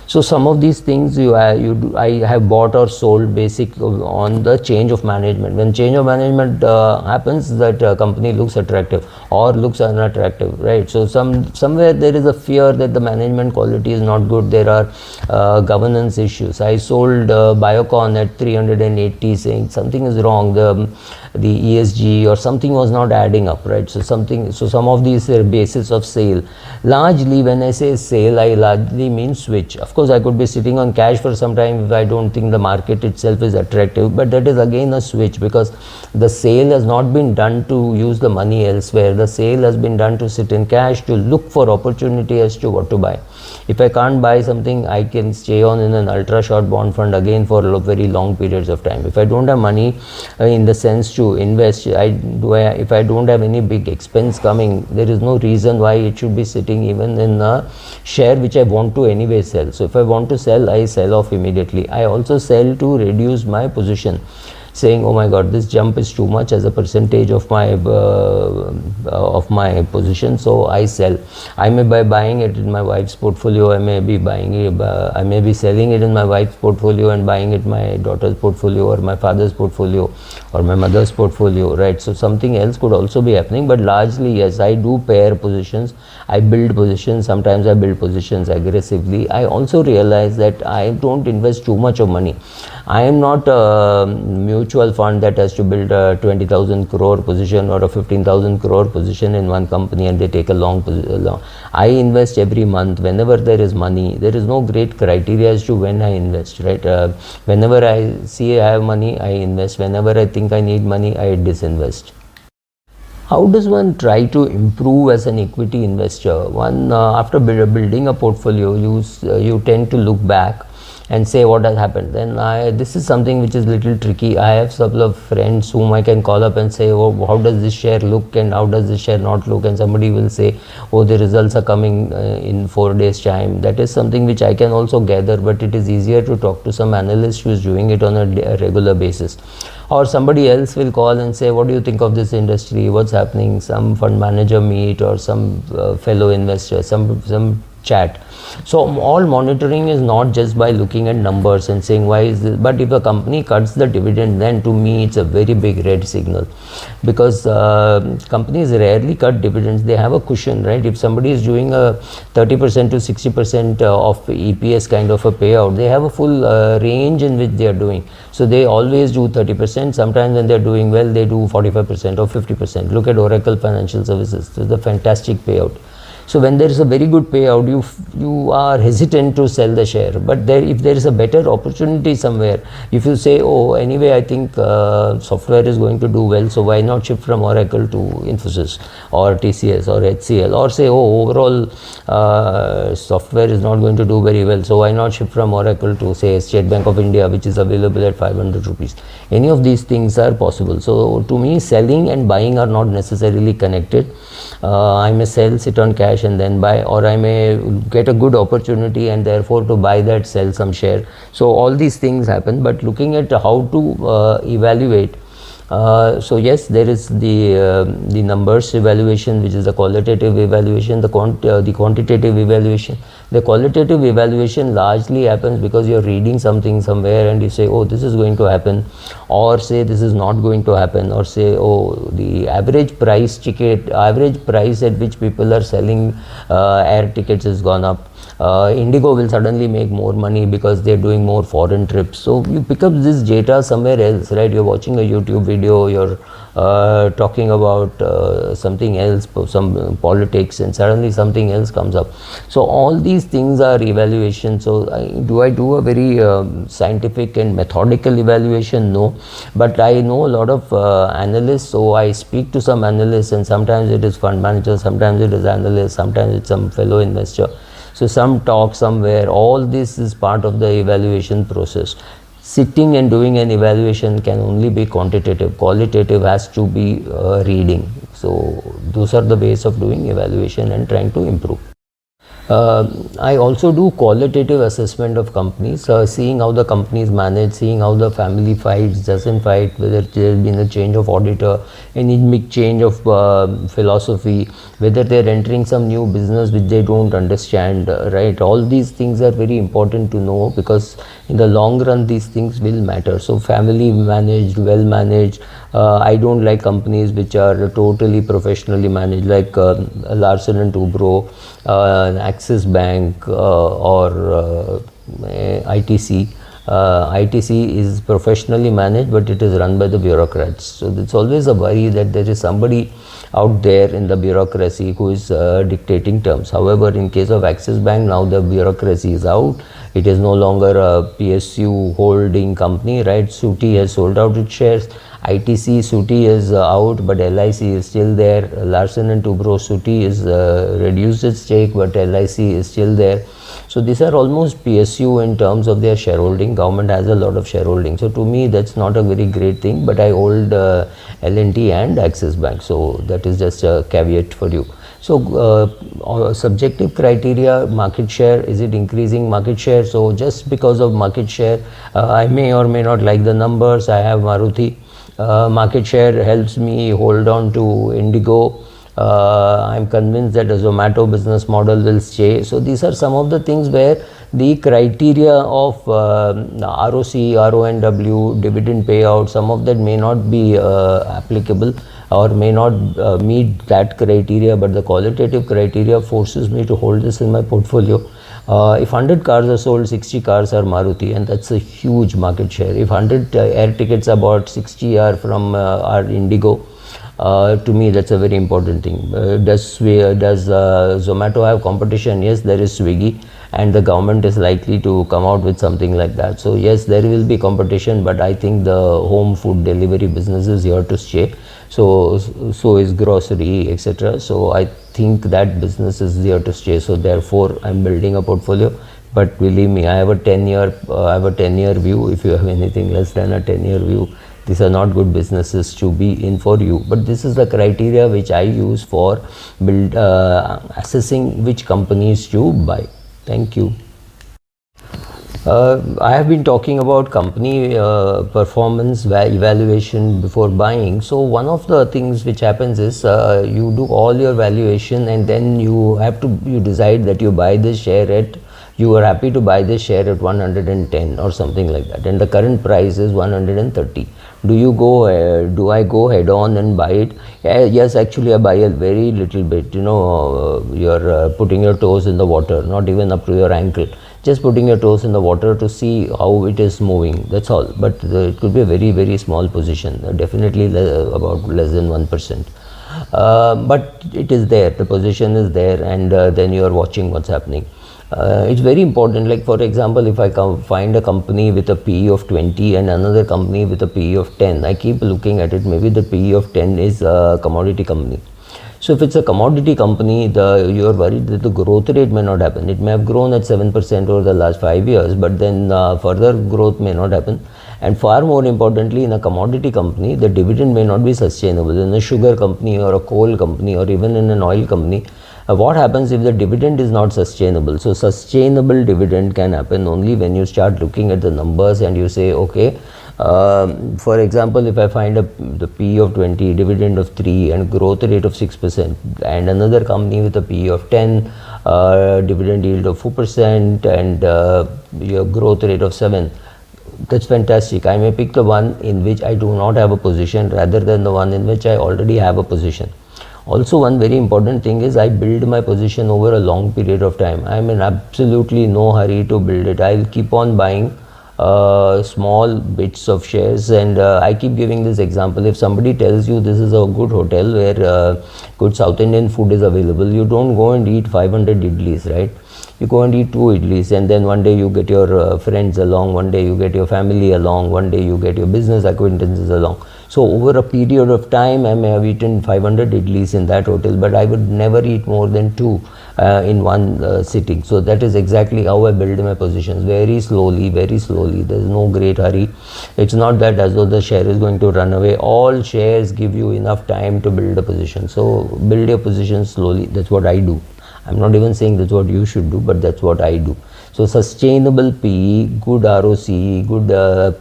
So some of these things I have bought or sold basic on the change of management. When change of management happens, that company looks attractive or looks unattractive, right? So somewhere there is a fear that the management quality is not good. There are governance issues. I sold Biocon at 380 saying something is wrong. The ESG or something was not adding up, right? So some of these are basis of sale. Largely when I say sale, I largely mean switch. Of course I could be sitting on cash for some time if I don't think the market itself is attractive, but that is again a switch, because the sale has not been done to use the money elsewhere. The sale has been done to sit in cash, to look for opportunity as to what to buy. If I can't buy something, I can stay on in an ultra short bond fund again for very long periods of time. If I don't have money in the sense to invest, if I don't have any big expense coming, there is no reason why it should be sitting even in a share which I want to anyway sell. So if I want to sell, I sell off immediately. I also sell to reduce my position, saying, oh my god, this jump is too much as a percentage of my position, so I sell. I may be buying it in my wife's portfolio, I may be selling it in my wife's portfolio and buying it in my daughter's portfolio or my father's portfolio or my mother's portfolio, right? So something else could also be happening, but largely yes, I do pair positions, I build positions. Sometimes I build positions aggressively. I also realize that I don't invest too much of money. I am not a mutual fund that has to build a 20,000 crore position or a 15,000 crore position in one company and they take a long. I invest every month whenever there is money. There is no great criteria as to when I invest, right? Whenever I see I have money, I invest. Whenever I think I need money, I disinvest. How does one try to improve as an equity investor? One, after building a portfolio, you tend to look back and say what has happened. Then this is something which is little tricky. I have several of friends whom I can call up and say, oh, how does this share look and how does this share not look, and somebody will say, oh, the results are coming in 4 days time. That is something which I can also gather, but it is easier to talk to some analyst who is doing it on a regular basis. Or somebody else will call and say, what do you think of this industry, what's happening? Some fund manager meet or some fellow investor, some chat. So all monitoring is not just by looking at numbers and saying why is this, but if a company cuts the dividend, then to me it's a very big red signal, because companies rarely cut dividends. They have a cushion, right? If somebody is doing a 30% to 60% of EPS kind of a payout, they have a full range in which they are doing. So they always do 30%. Sometimes when they're doing well, they do 45% or 50%. Look at Oracle Financial Services. It's a fantastic payout. So when there is a very good payout, you are hesitant to sell the share. But if there is a better opportunity somewhere, if you say, oh, anyway, I think software is going to do well, so why not shift from Oracle to Infosys or TCS or HCL, or say, oh, overall software is not going to do very well, so why not shift from Oracle to, say, State Bank of India, which is available at 500 rupees. Any of these things are possible. So to me, selling and buying are not necessarily connected. I may sell, sit on cash and then buy, or I may get a good opportunity and therefore to buy that, sell some share. So all these things happen, but looking at how to evaluate So yes, there is the numbers evaluation, which is the qualitative evaluation, the quantitative evaluation. The qualitative evaluation largely happens because you're reading something somewhere and you say, oh, this is going to happen, or say this is not going to happen, or say, oh, the average price at which people are selling air tickets has gone up. Indigo will suddenly make more money because they're doing more foreign trips. So you pick up this data somewhere else, right? You're watching a YouTube video, you're talking about something else, some politics, and suddenly something else comes up. So all these things are evaluation. So do I do a very scientific and methodical evaluation? No, but I know a lot of analysts, so I speak to some analysts, and sometimes it is fund manager, sometimes it is analyst, sometimes it's some fellow investor. So some talk somewhere, all this is part of the evaluation process. Sitting and doing an evaluation can only be quantitative. Qualitative has to be reading. So those are the ways of doing evaluation and trying to improve. I also do qualitative assessment of companies, seeing how the companies manage, seeing how the family fights, doesn't fight, whether there has been a change of auditor, any big change of philosophy, whether they're entering some new business which they don't understand, right? All these things are very important to know, because in the long run these things will matter. So family managed, well managed. I don't like companies which are totally professionally managed, like Larsen and Toubro, Axis Bank, or ITC. ITC is professionally managed, but it is run by the bureaucrats. So it's always a worry that there is somebody out there in the bureaucracy who is dictating terms. However, in case of Axis Bank, now the bureaucracy is out. It is no longer a PSU holding company, right? Suti has sold out its shares. ITC, Suti is out, but LIC is still there. Larsen and Toubro, Suti is reduced its stake, but LIC is still there. So these are almost PSU in terms of their shareholding. Government has a lot of shareholding. So to me, that's not a very great thing, but I hold L&T and Axis Bank. So that is just a caveat for you. So subjective criteria, market share, is it increasing market share? So just because of market share, I may or may not like the numbers. I have Maruti. Market share helps me hold on to Indigo. I'm convinced that a Zomato business model will stay. So these are some of the things where the criteria of ROC, RONW, dividend payout, some of that may not be applicable or may not meet that criteria, but the qualitative criteria forces me to hold this in my portfolio. If 100 cars are sold, 60 cars are Maruti, and that's a huge market share. If 100 air tickets are bought, 60 are from our Indigo. To me, that's a very important thing. Does Zomato have competition? Yes, there is Swiggy, and the government is likely to come out with something like that. So yes, there will be competition, but I think the home food delivery business is here to stay. So is grocery, etc. So I think that business is here to stay. So therefore, I'm building a portfolio. But believe me, I have a 10-year view. If you have anything less than a 10-year view, these are not good businesses to be in for you. But this is the criteria which I use for assessing which companies to buy. Thank you. I have been talking about company performance evaluation before buying. So one of the things which happens is you do all your valuation, and then you decide that you buy this share at, you are happy to buy this share at 110 or something like that, and the current price is 130. Do I go head on and buy it? Yes, actually I buy a very little bit. You're putting your toes in the water, not even up to your ankle, just putting your toes in the water to see how it is moving, that's all. But it could be a very, very small position, definitely about less than 1%. But it is there, the position is there, and then you are watching what's happening. It's very important. Like for example, if I find a company with a PE of 20 and another company with a PE of 10, I keep looking at it. Maybe the PE of 10 is a commodity company. So if it's a commodity company, you are worried that the growth rate may not happen. It may have grown at 7% over the last 5 years, but then further growth may not happen. And far more importantly, in a commodity company, the dividend may not be sustainable. In a sugar company or a coal company or even in an oil company, What happens if the dividend is not sustainable? So sustainable dividend can happen only when you start looking at the numbers and you say, okay, for example, if I find the PE of 20, dividend of 3 and growth rate of 6%, and another company with a PE of 10, dividend yield of 4% and your growth rate of 7, that's fantastic. I may pick the one in which I do not have a position rather than the one in which I already have a position. Also, one very important thing is I build my position over a long period of time. I am in absolutely no hurry to build it. I will keep on buying small bits of shares, and I keep giving this example. If somebody tells you this is a good hotel where good South Indian food is available, you don't go and eat 500 idlis, right? You go and eat 2 idlis, and then one day you get your friends along, one day you get your family along, one day you get your business acquaintances along. So over a period of time, I may have eaten 500 idlis in that hotel, but I would never eat more than 2 in one sitting. So that is exactly how I build my positions, very slowly, very slowly. There is no great hurry. It's not that as though the share is going to run away. All shares give you enough time to build a position. So build your position slowly. That's what I do. I'm not even saying that's what you should do, but that's what I do. So sustainable PE, good ROCE, good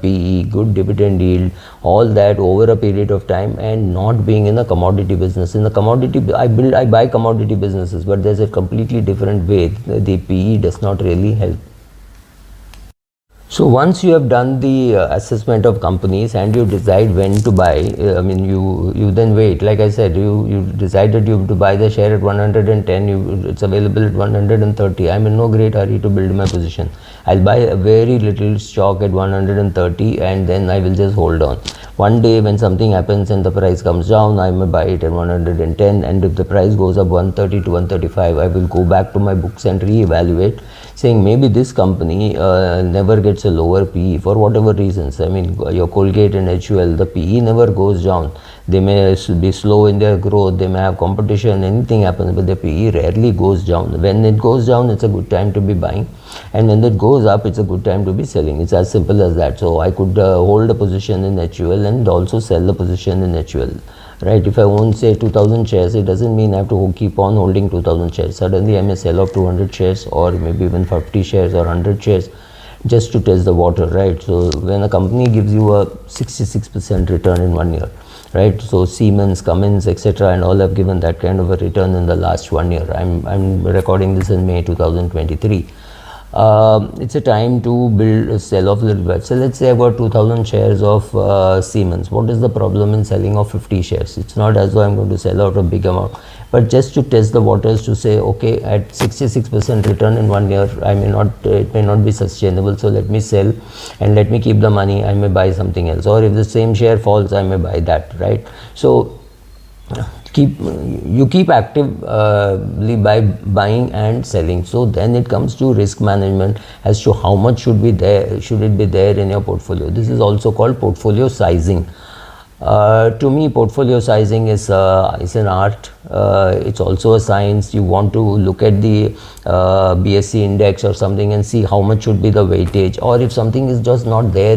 PE, good dividend yield, all that over a period of time, and not being in a commodity business. In the commodity, I buy commodity businesses, but there's a completely different way. The PE does not really help. So once you have done the assessment of companies and you decide when to buy, you then wait. Like I said, you decided you have to buy the share at 110, it's available at 130. I'm in no great hurry to build my position. I'll buy a very little stock at 130 and then I will just hold on. One day when something happens and the price comes down, I may buy it at 110, and if the price goes up 130 to 135, I will go back to my books and re-evaluate, saying maybe this company never gets a lower PE for whatever reasons. I mean, your Colgate and HUL, the PE never goes down. They may be slow in their growth, they may have competition, anything happens, but the PE rarely goes down. When it goes down, it's a good time to be buying, and when it goes up, it's a good time to be selling. It's as simple as that. So I could hold a position in HUL and also sell the position in HUL. Right, if I own say 2000 shares, it doesn't mean I have to keep on holding 2000 shares. Suddenly I may sell off 200 shares or maybe even 50 shares or 100 shares just to test the water, right? So when a company gives you a 66% return in 1 year, right? So Siemens, Cummins, etc., and all have given that kind of a return in the last 1 year. I'm recording this in May 2023. It's a time to sell off a little bit. So let's say I got 2000 shares of Siemens. What is the problem in selling off 50 shares? It's not as though I'm going to sell out a big amount, but just to test the waters, to say, okay, at 66% return in 1 year, it may not be sustainable, so let me sell and let me keep the money. I may buy something else, or if the same share falls, I may buy that, right? So you keep actively by buying and selling. So then it comes to risk management as to how much should it be there in your portfolio. This is also called portfolio sizing. To me, portfolio sizing is an art. It's also a science. You want to look at the BSC index or something and see how much should be the weightage, or if something is just not there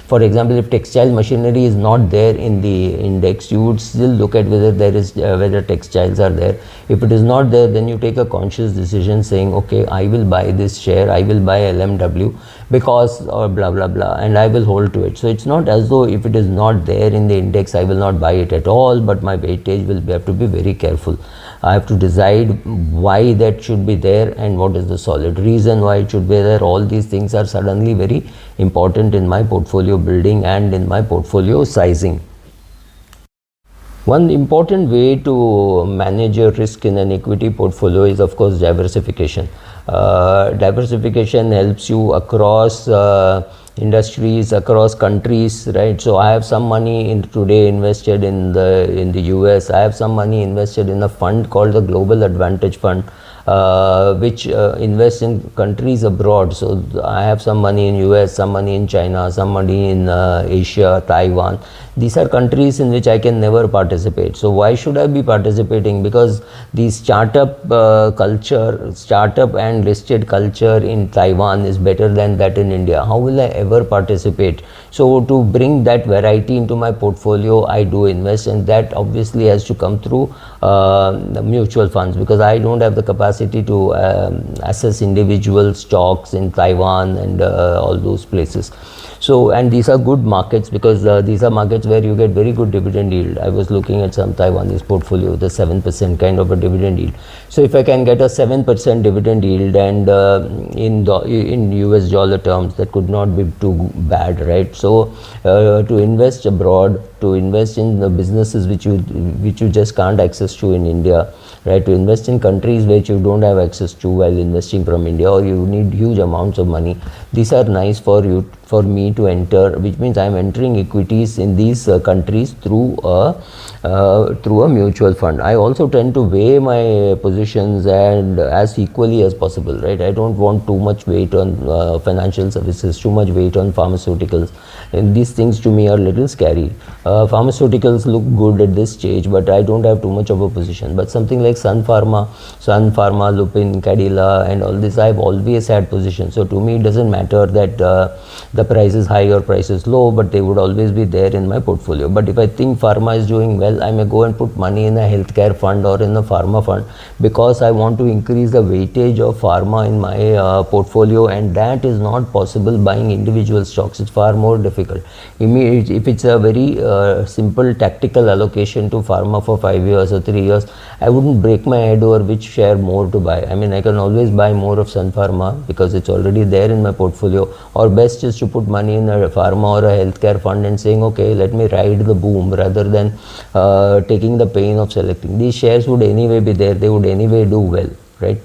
for example, if textile machinery is not there in the index, you would still look at whether textiles are there. If it is not there, then you take a conscious decision saying, okay, I will buy this share, I will buy LMW because, or blah blah blah, and I will hold to it. So it's not as though if it is not there in the index, I will not buy it at all, but my weightage will have to be very careful. I have to decide why that should be there and what is the solid reason why it should be there. All these things are suddenly very important in my portfolio building and in my portfolio sizing. One important way to manage your risk in an equity portfolio is, of course, diversification. Diversification helps you across industries, across countries, right? So I have some money today invested in the US. I have some money invested in a fund called the Global Advantage Fund, which invests in countries abroad. So I have some money in US, some money in China, some money in Asia, Taiwan. These are countries in which I can never participate. So why should I be participating? Because the startup and listed culture in Taiwan is better than that in India. How will I ever participate? So to bring that variety into my portfolio, I do invest, and that obviously has to come through the mutual funds, because I don't have the capacity to assess individual stocks in Taiwan and all those places. So, and these are good markets, because these are markets where you get very good dividend yield. I was looking at some Taiwanese portfolio, the 7% kind of a dividend yield. So if I can get a 7% dividend yield, and in US dollar terms, that could not be too bad, right? So to invest abroad, to invest in the businesses which you just can't access to in India, right? To invest in countries which you don't have access to while investing from India, or you need huge amounts of money. These are nice for me to enter, which means I'm entering equities in these countries through a mutual fund. I also tend to weigh my positions and as equally as possible, right? I don't want too much weight on financial services, too much weight on pharmaceuticals, and these things to me are a little scary. Pharmaceuticals look good at this stage, but I don't have too much of a position. But something like Sun Pharma, Lupin, Cadila, and all this, I've always had positions. So to me, it doesn't matter that the price is high or price is low, but they would always be there in my portfolio. But if I think pharma is doing well, I may go and put money in a healthcare fund or in a pharma fund, because I want to increase the weightage of pharma in my portfolio, and that is not possible buying individual stocks. It's far more difficult. If it's a very simple tactical allocation to pharma for 5 years or 3 years, I wouldn't break my head over which share more to buy. I mean, I can always buy more of Sun Pharma because it's already there in my portfolio, or best is to put money in a pharma or a healthcare fund and saying, okay, let me ride the boom, rather than taking the pain of selecting. These shares would anyway be there, they would anyway do well, right?